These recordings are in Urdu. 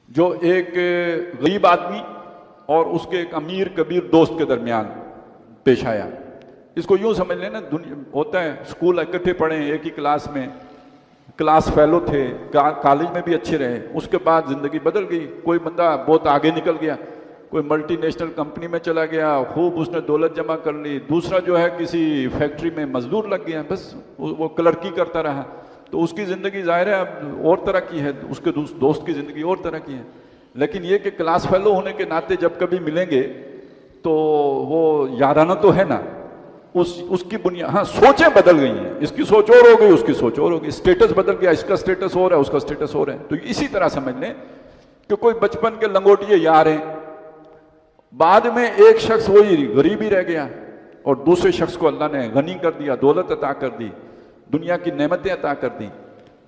جو ایک غریب آدمی اور اس کے ایک امیر کبیر دوست کے درمیان پیش آیا. اس کو یوں سمجھ لینا ہوتا ہے اسکول اکٹھے پڑھے ایک ہی کلاس میں، کلاس فیلو تھے، کالج میں بھی اچھے رہے، اس کے بعد زندگی بدل گئی. کوئی بندہ بہت آگے نکل گیا، کوئی ملٹی نیشنل کمپنی میں چلا گیا، خوب اس نے دولت جمع کر لی. دوسرا جو ہے کسی فیکٹری میں مزدور لگ گیا، بس وہ کلرکی کرتا رہا. تو اس کی زندگی ظاہر ہے اب اور طرح کی ہے، اس کے دوست کی زندگی اور طرح کی ہے. لیکن یہ کہ کلاس فیلو ہونے کے ناطے جب کبھی ملیں گے تو وہ یارانہ تو ہے نا. اس کی بنیاد، ہاں سوچیں بدل گئی ہیں، اس کی سوچ اور ہو گئی، اس کی سوچ اور ہو گئی، اسٹیٹس بدل گیا، اس کا اسٹیٹس اور ہے، اس کا اسٹیٹس اور ہے. تو اسی طرح سمجھ لیں کہ کوئی بچپن کے لنگوٹیے یار ہیں، بعد میں ایک شخص وہی غریب ہی رہ گیا اور دوسرے شخص کو اللہ نے غنی کر دیا، دولت عطا کر دی، دنیا کی نعمتیں عطا کر دی.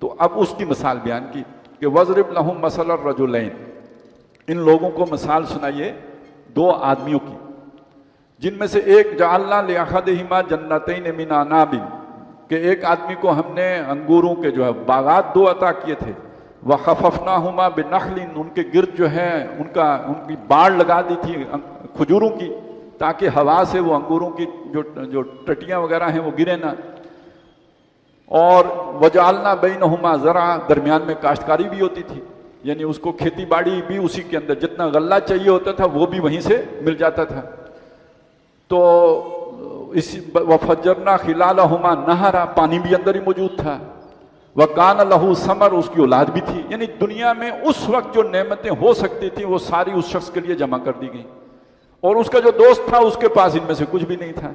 تو اب اس کی مثال بیان کی کہ وَضْرِبْ لَهُمْ مَثَلَ الرَّجُلَيْنِ، ان لوگوں کو مثال سنائیے دو آدمیوں کی، جن میں سے ایک جعلنا لأحدہما جنتین من عناب، کہ ایک آدمی کو ہم نے انگوروں کے جو ہے باغات دو عطا کیے تھے، وَخَفَفْنَاهُمَا بِنَخْلٍ، ان کے گرد جو ہے ان کی باڑ لگا دی تھی کھجوروں کی، تاکہ ہوا سے وہ انگوروں کی جو ٹٹیاں وغیرہ ہیں وہ گرے نہ. اور وَجَعَلْنَا بَيْنَهُمَا زَرْعًا، درمیان میں کاشتکاری بھی ہوتی تھی، یعنی اس کو کھیتی باڑی بھی اسی کے اندر، جتنا غلہ چاہیے ہوتا تھا وہ بھی وہیں سے مل جاتا تھا. تو وَفَجَّرْنَا خِلَالَهُمَا نَهَرًا، پانی بھی اندر ہی موجود تھا. وَكَانَ لَهُ ثَمَرٌ، اس کی اولاد بھی تھی. یعنی دنیا میں اس وقت جو نعمتیں ہو سکتی تھیں وہ ساری اس شخص کے لیے جمع کر دی گئیں، اور اس کا جو دوست تھا اس کے پاس ان میں سے کچھ بھی نہیں تھا.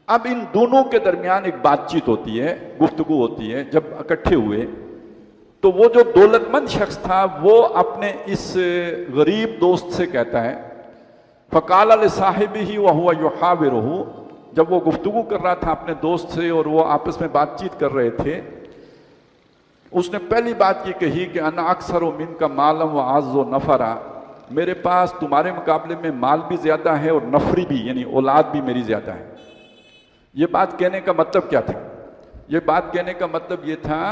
اب ان دونوں کے درمیان ایک بات چیت ہوتی ہے، گفتگو ہوتی ہے. جب اکٹھے ہوئے تو وہ جو دولت مند شخص تھا وہ اپنے اس غریب دوست سے کہتا ہے، فَقَالَ لِصَاحِبِهِ وَهُوَ يُحَاوِرُهُ، جب وہ گفتگو کر رہا تھا اپنے دوست سے اور وہ آپس میں بات چیت کر رہے تھے، اس نے پہلی بات یہ کہی کہ انا اکثر منک مالا واعز نفرا، میرے پاس تمہارے مقابلے میں مال بھی زیادہ ہے اور نفری بھی، یعنی اولاد بھی میری زیادہ ہے. یہ بات کہنے کا مطلب کیا تھا؟ یہ بات کہنے کا مطلب یہ تھا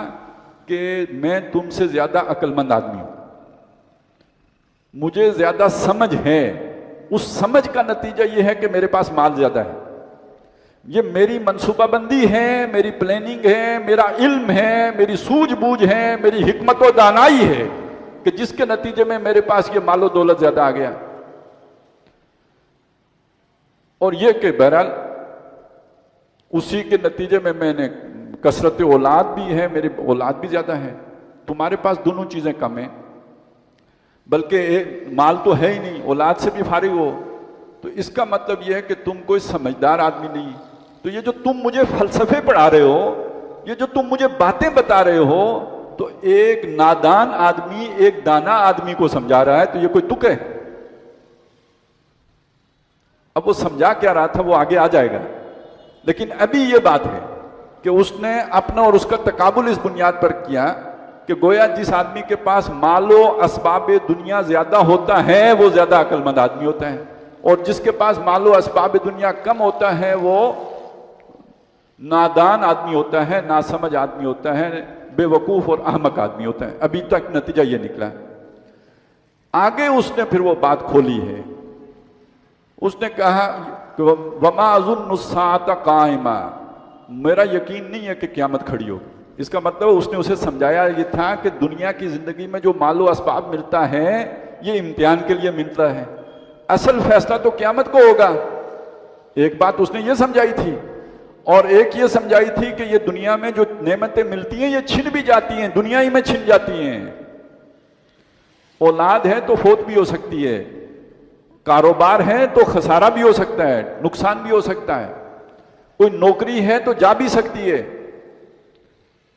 کہ میں تم سے زیادہ عقل مند آدمی ہوں، مجھے زیادہ سمجھ ہے. اس سمجھ کا نتیجہ یہ ہے کہ میرے پاس مال زیادہ ہے. یہ میری منصوبہ بندی ہے، میری پلاننگ ہے، میرا علم ہے، میری سوجھ بوجھ ہے، میری حکمت و دانائی ہے کہ جس کے نتیجے میں میرے پاس یہ مال و دولت زیادہ آ گیا. اور یہ کہ بہرحال اسی کے نتیجے میں نے کثرت اولاد بھی ہے، میری اولاد بھی زیادہ ہے. تمہارے پاس دونوں چیزیں کم ہیں، بلکہ مال تو ہے ہی نہیں، اولاد سے بھی فارغ ہو. تو اس کا مطلب یہ ہے کہ تم کوئی سمجھدار آدمی نہیں. تو یہ جو تم مجھے فلسفے پڑھا رہے ہو، یہ جو تم مجھے باتیں بتا رہے ہو، تو ایک نادان آدمی ایک دانا آدمی کو سمجھا رہا ہے، تو یہ کوئی تک ہے؟ اب وہ سمجھا کیا رہا تھا وہ آگے آ جائے گا، لیکن ابھی یہ بات ہے کہ اس نے اپنا اور اس کا تقابل اس بنیاد پر کیا کہ گویا جس آدمی کے پاس مال و اسباب دنیا زیادہ ہوتا ہے وہ زیادہ عقل مند آدمی ہوتا ہے، اور جس کے پاس مال و اسباب دنیا کم ہوتا ہے وہ نادان آدمی ہوتا ہے، ناسمجھ آدمی ہوتا ہے، بے وقوف اور احمق آدمی ہوتا ہے. ابھی تک نتیجہ یہ نکلا. آگے اس نے پھر وہ بات کھولی ہے. اس نے کہا کہ وما اظن الساعۃ قائمہ، میرا یقین نہیں ہے کہ قیامت کھڑی ہوگی. اس کا مطلب اس نے اسے سمجھایا یہ تھا کہ دنیا کی زندگی میں جو مال و اسباب ملتا ہے یہ امتحان کے لیے ملتا ہے، اصل فیصلہ تو قیامت کو ہوگا. ایک بات اس نے یہ سمجھائی تھی، اور ایک یہ سمجھائی تھی کہ یہ دنیا میں جو نعمتیں ملتی ہیں یہ چھن بھی جاتی ہیں، دنیا ہی میں چھن جاتی ہیں. اولاد ہے تو فوت بھی ہو سکتی ہے، کاروبار ہے تو خسارہ بھی ہو سکتا ہے، نقصان بھی ہو سکتا ہے، کوئی نوکری ہے تو جا بھی سکتی ہے،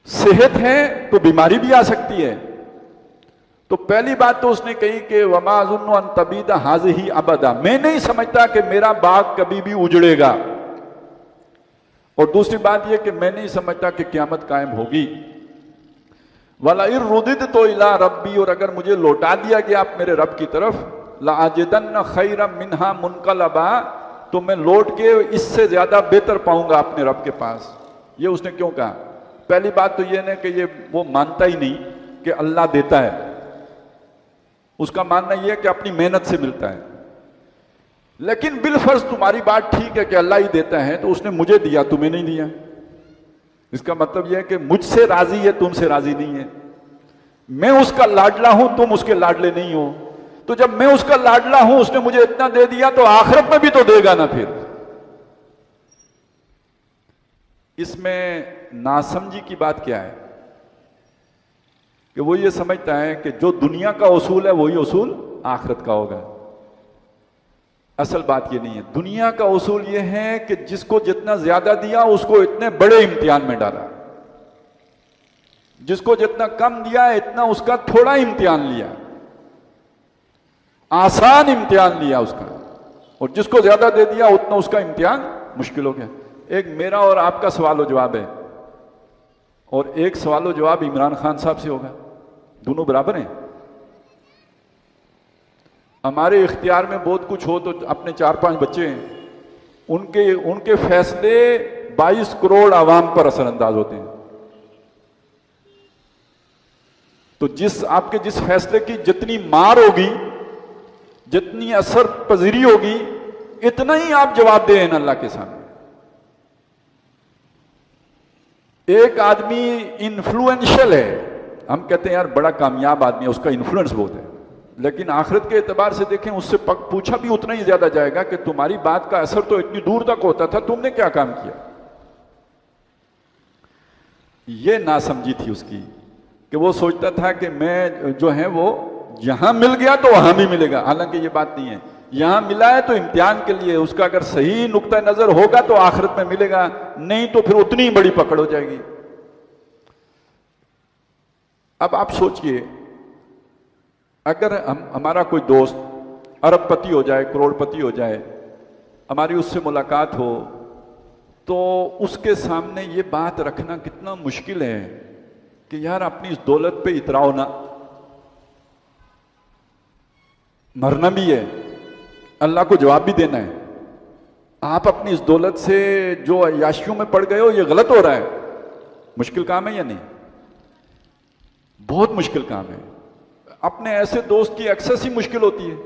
صحت ہے تو بیماری بھی آ سکتی ہے. تو پہلی بات تو اس نے کہی کہ وما اظن ان تبید هذه ابدا، میں نہیں سمجھتا کہ میرا باغ کبھی بھی اجڑے گا. اور دوسری بات یہ کہ میں نہیں سمجھتا کہ قیامت قائم ہوگی. وَلَئِن رُدِدْتُ إِلَىٰ رَبِّي، اور اگر مجھے لوٹا دیا گیا میرے رب کی طرف، لَأَجِدَنَّ خَيْرًا مِنْهَا مُنْقَلَبًا، تو میں لوٹ کے اس سے زیادہ بہتر پاؤں گا اپنے رب کے پاس. یہ اس نے کیوں کہا؟ پہلی بات تو یہ ہے کہ یہ وہ مانتا ہی نہیں کہ اللہ دیتا ہے. اس کا ماننا یہ ہے کہ اپنی محنت سے ملتا ہے. لیکن بالفرض تمہاری بات ٹھیک ہے کہ اللہ ہی دیتا ہے، تو اس نے مجھے دیا، تمہیں نہیں دیا. اس کا مطلب یہ ہے کہ مجھ سے راضی ہے، تم سے راضی نہیں ہے. میں اس کا لاڈلا ہوں، تم اس کے لاڈلے نہیں ہو. تو جب میں اس کا لاڈلا ہوں، اس نے مجھے اتنا دے دیا، تو آخرت میں بھی تو دے گا نا. پھر اس میں ناسمجھی کی بات کیا ہے کہ وہ یہ سمجھتا ہے کہ جو دنیا کا اصول ہے وہی اصول آخرت کا ہوگا. اصل بات یہ نہیں ہے. دنیا کا اصول یہ ہے کہ جس کو جتنا زیادہ دیا اس کو اتنے بڑے امتحان میں ڈالا، جس کو جتنا کم دیا اتنا اس کا تھوڑا امتحان لیا، آسان امتحان لیا اس کا، اور جس کو زیادہ دے دیا اتنا اس کا امتحان مشکل ہو گیا. ایک میرا اور آپ کا سوال و جواب ہے، اور ایک سوال و جواب عمران خان صاحب سے ہوگا. دونوں برابر ہیں. ہمارے اختیار میں بہت کچھ ہو تو اپنے 4-5 بچے ہیں، ان کے فیصلے 22 کروڑ عوام پر اثر انداز ہوتے ہیں. تو آپ کے جس فیصلے کی جتنی مار ہوگی، جتنی اثر پذیری ہوگی، اتنا ہی آپ جواب دیں اللہ کے سامنے. ایک آدمی انفلوئنشل ہے، ہم کہتے ہیں یار بڑا کامیاب آدمی ہے، اس کا انفلوئنس بہت ہے، لیکن آخرت کے اعتبار سے دیکھیں اس سے پوچھا بھی اتنا ہی زیادہ جائے گا کہ تمہاری بات کا اثر تو اتنی دور تک ہوتا تھا، تم نے کیا کام کیا. یہ ناسمجھی تھی اس کی کہ وہ سوچتا تھا کہ میں جو ہے وہ یہاں مل گیا تو وہاں بھی ملے گا. حالانکہ یہ بات نہیں ہے. یہاں ملا ہے تو امتحان کے لیے، اس کا اگر صحیح نقطہ نظر ہوگا تو آخرت میں ملے گا، نہیں تو پھر اتنی ہی بڑی پکڑ ہو جائے گی. اب آپ سوچئے، اگر ہمارا کوئی دوست ارب پتی ہو جائے، کروڑ پتی ہو جائے، ہماری اس سے ملاقات ہو، تو اس کے سامنے یہ بات رکھنا کتنا مشکل ہے کہ یار اپنی اس دولت پہ اتراؤ نہ، مرنا بھی ہے، اللہ کو جواب بھی دینا ہے. آپ اپنی اس دولت سے جو عیاشیوں میں پڑ گئے ہو، یہ غلط ہو رہا ہے. مشکل کام ہے یا نہیں؟ بہت مشکل کام ہے. اپنے ایسے دوست کی ایکسس ہی مشکل ہوتی ہے،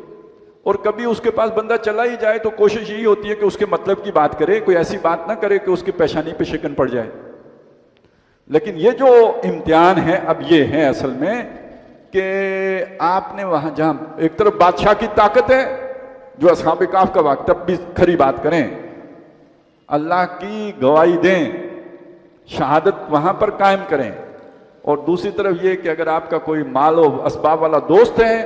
اور کبھی اس کے پاس بندہ چلا ہی جائے تو کوشش یہی ہوتی ہے کہ اس کے مطلب کی بات کرے، کوئی ایسی بات نہ کرے کہ اس کی پیشانی پہ شکن پڑ جائے. لیکن یہ جو امتحان ہے اب یہ ہے اصل میں کہ آپ نے وہاں جہاں ایک طرف بادشاہ کی طاقت ہے جو اصحاب کہف کا وقت، تب بھی کھری بات کریں، اللہ کی گواہی دیں، شہادت وہاں پر قائم کریں، اور دوسری طرف یہ کہ اگر آپ کا کوئی مال و اسباب والا دوست ہے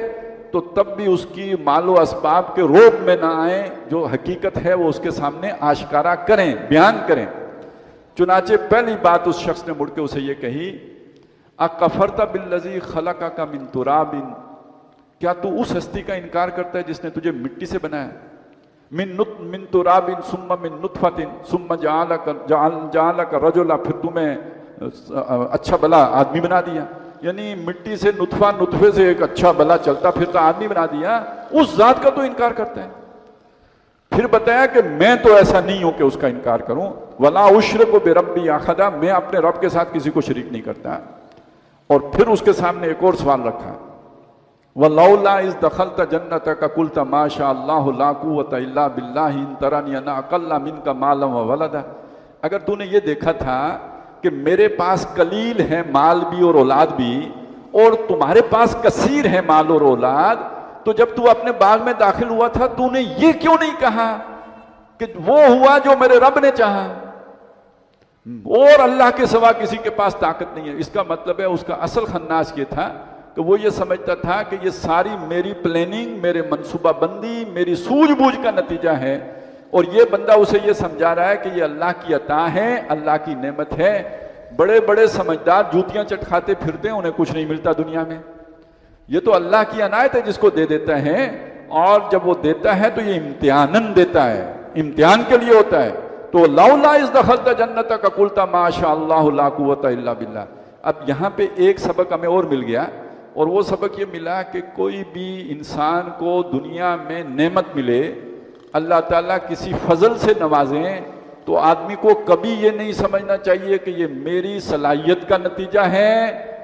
تو تب بھی اس کی مال و اسباب کے روپ میں نہ آئیں، جو حقیقت ہے وہ اس کے سامنے آشکارا کریں، بیان کریں. چنانچہ پہلی بات اس شخص نے مڑ کے اسے یہ کہی، اکفرت بالذی خلقک من تراب، کیا تو اس ہستی کا انکار کرتا ہے جس نے تجھے مٹی سے بنایا، من تراب ثم من نطفۃ ثم جعلک رجلا، پھر تمہیں اچھا بلا آدمی بنا دیا. یعنی مٹی سے نطفہ، نطفے سے ایک اچھا بلا چلتا پھرتا آدمی بنا دیا. اس ذات کا تو انکار کرتا ہے. پھر بتایا کہ میں تو ایسا نہیں ہوں کہ اس کا انکار کروں، ولا اشرک بربی احدا، میں اپنے رب کے ساتھ کسی کو شریک نہیں کرتا. اور پھر اس کے سامنے ایک اور سوال رکھا، ولولا اذ دخلت جنتک قلت ما شاء اللہ لا قوۃ الا باللہ ان ترنی انا اقل منک مالا وولدا، اگر تو نے یہ دیکھا تھا کہ میرے پاس قلیل ہے مال بھی اور اولاد بھی، اور تمہارے پاس کثیر ہے مال اور اولاد، تو جب تو اپنے باغ میں داخل ہوا تھا تو نے یہ کیوں نہیں کہا کہ وہ ہوا جو میرے رب نے چاہا، اور اللہ کے سوا کسی کے پاس طاقت نہیں ہے. اس کا مطلب ہے اس کا اصل خناس یہ تھا کہ وہ یہ سمجھتا تھا کہ یہ ساری میری پلاننگ، میرے منصوبہ بندی، میری سوجھ بوجھ کا نتیجہ ہے، اور یہ بندہ اسے یہ سمجھا رہا ہے کہ یہ اللہ کی عطا ہے، اللہ کی نعمت ہے. بڑے بڑے سمجھدار جوتیاں چٹ کھاتے پھرتے ہیں، انہیں کچھ نہیں ملتا دنیا میں. یہ تو اللہ کی عنایت ہے جس کو دے دیتا ہے، اور جب وہ دیتا ہے تو یہ امتحاناً دیتا ہے، امتحان کے لیے ہوتا ہے. تو لولا اذ دخلت جنتک قلت ما شاء اللہ لا قوۃ الا باللہ. اب یہاں پہ ایک سبق ہمیں اور مل گیا، اور وہ سبق یہ ملا کہ کوئی بھی انسان کو دنیا میں نعمت ملے، اللہ تعالیٰ کسی فضل سے نوازیں، تو آدمی کو کبھی یہ نہیں سمجھنا چاہیے کہ یہ میری صلاحیت کا نتیجہ ہے،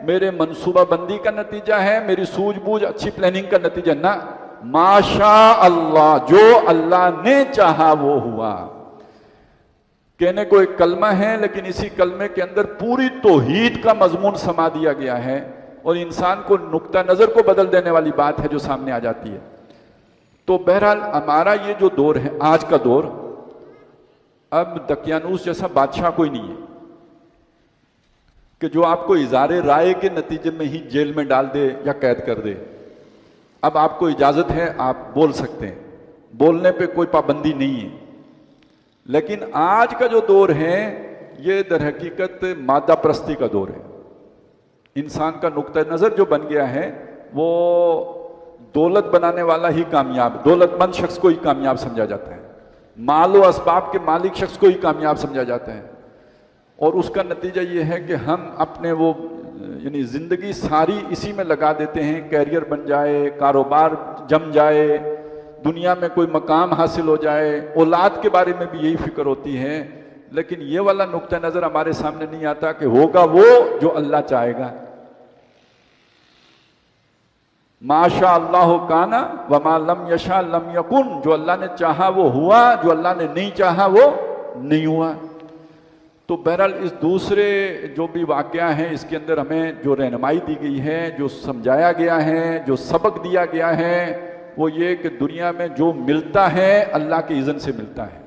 میرے منصوبہ بندی کا نتیجہ ہے، میری سوجھ بوجھ اچھی پلاننگ کا نتیجہ نہ، ماشاء اللہ، جو اللہ نے چاہا وہ ہوا۔ کہنے کو ایک کلمہ ہے، لیکن اسی کلمے کے اندر پوری توحید کا مضمون سما دیا گیا ہے، اور انسان کو نقطہ نظر کو بدل دینے والی بات ہے جو سامنے آ جاتی ہے۔ تو بہرحال ہمارا یہ جو دور ہے، آج کا دور، اب دقیانوس جیسا بادشاہ کوئی نہیں ہے کہ جو آپ کو اظہار رائے کے نتیجے میں ہی جیل میں ڈال دے یا قید کر دے۔ اب آپ کو اجازت ہے، آپ بول سکتے ہیں، بولنے پہ کوئی پابندی نہیں ہے، لیکن آج کا جو دور ہے یہ در حقیقت مادہ پرستی کا دور ہے۔ انسان کا نقطہ نظر جو بن گیا ہے وہ دولت بنانے والا ہی کامیاب، دولت مند شخص کو ہی کامیاب سمجھا جاتا ہے، مال و اسباب کے مالک شخص کو ہی کامیاب سمجھا جاتا ہے، اور اس کا نتیجہ یہ ہے کہ ہم اپنے وہ یعنی زندگی ساری اسی میں لگا دیتے ہیں، کیریئر بن جائے، کاروبار جم جائے، دنیا میں کوئی مقام حاصل ہو جائے، اولاد کے بارے میں بھی یہی فکر ہوتی ہے، لیکن یہ والا نقطہ نظر ہمارے سامنے نہیں آتا کہ ہوگا وہ جو اللہ چاہے گا۔ ماشاء اللہ کانا وما لم یشاء لم یکن، جو اللہ نے چاہا وہ ہوا، جو اللہ نے نہیں چاہا وہ نہیں ہوا۔ تو بہرحال اس دوسرے جو بھی واقعہ ہیں اس کے اندر ہمیں جو رہنمائی دی گئی ہے، جو سمجھایا گیا ہے، جو سبق دیا گیا ہے، وہ یہ کہ دنیا میں جو ملتا ہے اللہ کے اذن سے ملتا ہے،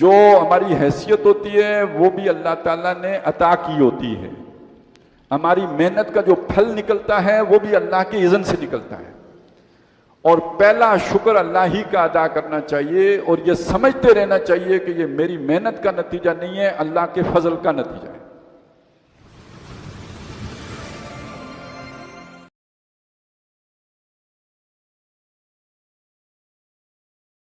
جو ہماری حیثیت ہوتی ہے وہ بھی اللہ تعالیٰ نے عطا کی ہوتی ہے، ہماری محنت کا جو پھل نکلتا ہے وہ بھی اللہ کے اذن سے نکلتا ہے، اور پہلا شکر اللہ ہی کا ادا کرنا چاہیے، اور یہ سمجھتے رہنا چاہیے کہ یہ میری محنت کا نتیجہ نہیں ہے، اللہ کے فضل کا نتیجہ ہے۔